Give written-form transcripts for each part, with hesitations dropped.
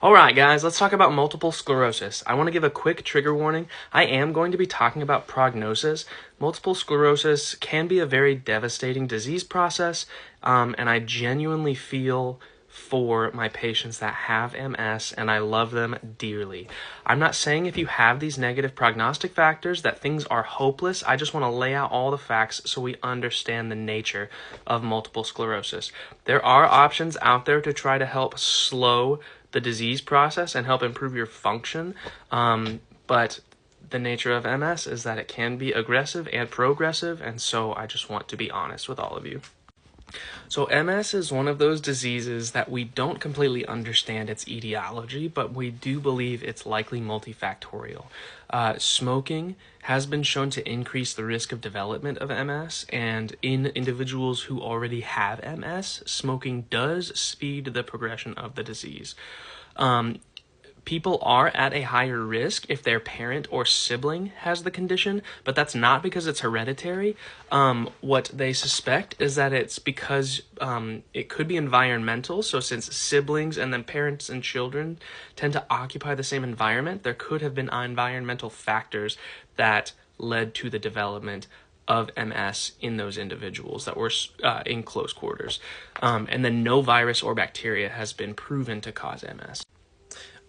Alright guys, let's talk about multiple sclerosis. I want to give a quick trigger warning. I am going to be talking about prognosis. Multiple sclerosis can be a very devastating disease process, and I genuinely feel for my patients that have MS, and I love them dearly. I'm not saying if you have these negative prognostic factors that things are hopeless. I just want to lay out all the facts so we understand the nature of multiple sclerosis. There are options out there to try to help slow the disease process and help improve your function, but the nature of MS is that it can be aggressive and progressive, and so I just want to be honest with all of you. So MS is one of those diseases that we don't completely understand its etiology, but we do believe it's likely multifactorial. Smoking has been shown to increase the risk of development of MS, and in individuals who already have MS, smoking does speed the progression of the disease. People are at a higher risk if their parent or sibling has the condition, but that's not because it's hereditary. What they suspect is that it's because it could be environmental. So since siblings and then parents and children tend to occupy the same environment, there could have been environmental factors that led to the development of MS in those individuals that were in close quarters. And then no virus or bacteria has been proven to cause MS.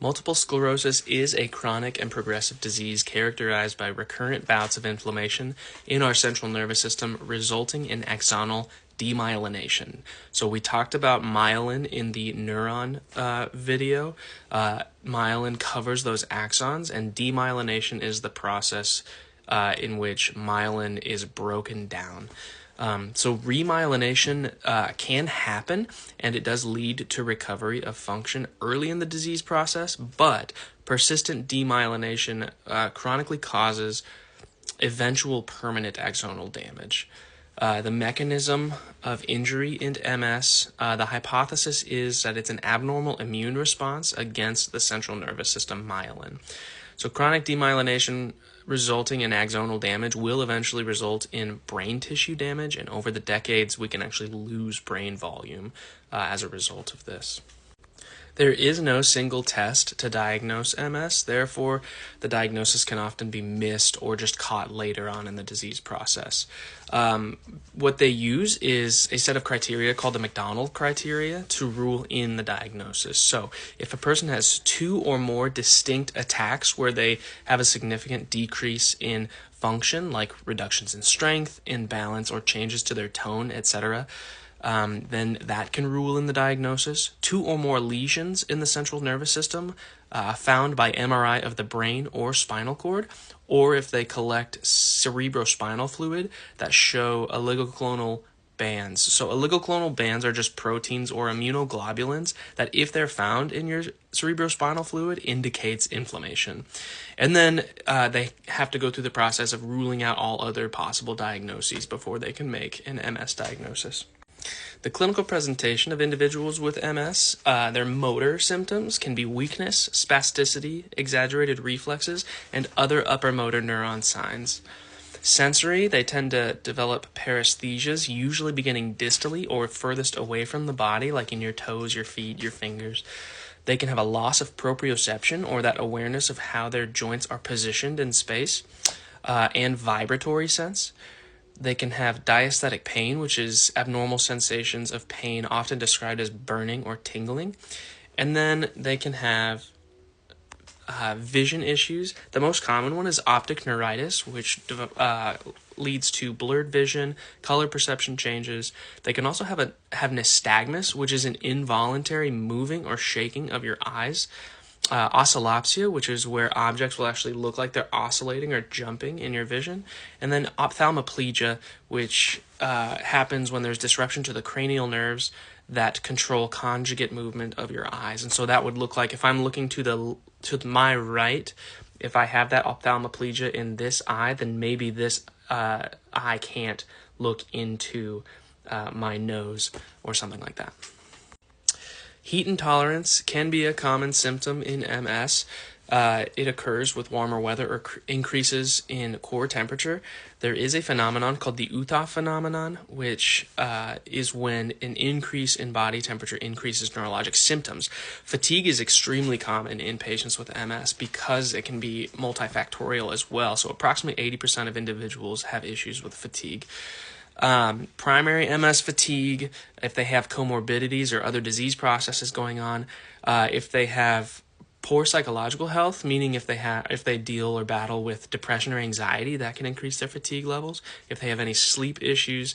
Multiple sclerosis is a chronic and progressive disease characterized by recurrent bouts of inflammation in our central nervous system, resulting in axonal demyelination. So we talked about myelin in the neuron video. Myelin covers those axons, and demyelination is the process in which myelin is broken down. So remyelination can happen, and it does lead to recovery of function early in the disease process, but persistent demyelination chronically causes eventual permanent axonal damage. The mechanism of injury in MS, the hypothesis is that it's an abnormal immune response against the central nervous system myelin. So chronic demyelination resulting in axonal damage will eventually result in brain tissue damage, and over the decades we can actually lose brain volume as a result of this. There is no single test to diagnose MS, therefore the diagnosis can often be missed or just caught later on in the disease process. What they use is a set of criteria called the McDonald criteria to rule in the diagnosis. So if a person has two or more distinct attacks where they have a significant decrease in function, like reductions in strength, imbalance, or changes to their tone, etc., then that can rule in the diagnosis. Two or more lesions in the central nervous system found by MRI of the brain or spinal cord, or if they collect cerebrospinal fluid that show oligoclonal bands. So oligoclonal bands are just proteins or immunoglobulins that, if they're found in your cerebrospinal fluid, indicates inflammation. And then they have to go through the process of ruling out all other possible diagnoses before they can make an MS diagnosis. The clinical presentation of individuals with MS, their motor symptoms can be weakness, spasticity, exaggerated reflexes, and other upper motor neuron signs. Sensory, they tend to develop paresthesias, usually beginning distally or furthest away from the body, like in your toes, your feet, your fingers. They can have a loss of proprioception, or that awareness of how their joints are positioned in space, and vibratory sense. They can have diastatic pain, which is abnormal sensations of pain, often described as burning or tingling. And then they can have vision issues. The most common one is optic neuritis, which leads to blurred vision, color perception changes. They can also have nystagmus, which is an involuntary moving or shaking of your eyes. Oscillopsia, which is where objects will actually look like they're oscillating or jumping in your vision. And then ophthalmoplegia, which happens when there's disruption to the cranial nerves that control conjugate movement of your eyes. And so that would look like, if I'm looking to my right, if I have that ophthalmoplegia in this eye, then maybe this eye can't look into my nose or something like that. Heat intolerance can be a common symptom in MS. It occurs with warmer weather or increases in core temperature. There is a phenomenon called the Utah phenomenon, which is when an increase in body temperature increases neurologic symptoms. Fatigue is extremely common in patients with MS because it can be multifactorial as well. So approximately 80% of individuals have issues with fatigue. Primary MS fatigue, if they have comorbidities or other disease processes going on, if they have poor psychological health, meaning if they deal or battle with depression or anxiety, that can increase their fatigue levels. If they have any sleep issues,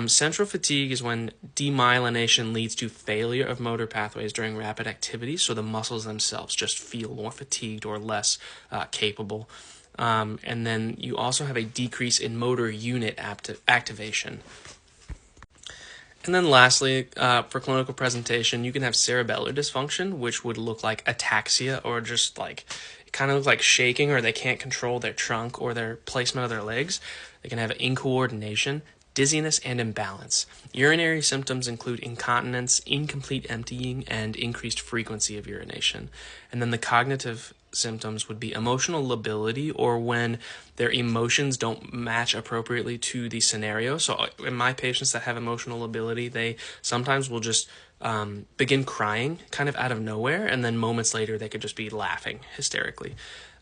central fatigue is when demyelination leads to failure of motor pathways during rapid activity, so the muscles themselves just feel more fatigued or less capable. And then you also have a decrease in motor unit activation. And then lastly, for clinical presentation, you can have cerebellar dysfunction, which would look like ataxia or just like it kind of looks like shaking, or they can't control their trunk or their placement of their legs. They can have incoordination, dizziness, and imbalance. Urinary symptoms include incontinence, incomplete emptying, and increased frequency of urination. And then the cognitive symptoms would be emotional lability, or when their emotions don't match appropriately to the scenario. So in my patients that have emotional lability, they sometimes will just begin crying kind of out of nowhere, and then moments later they could just be laughing hysterically.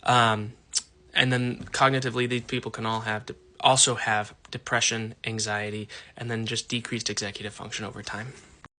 And then cognitively, these people can also have depression, anxiety, and then just decreased executive function over time.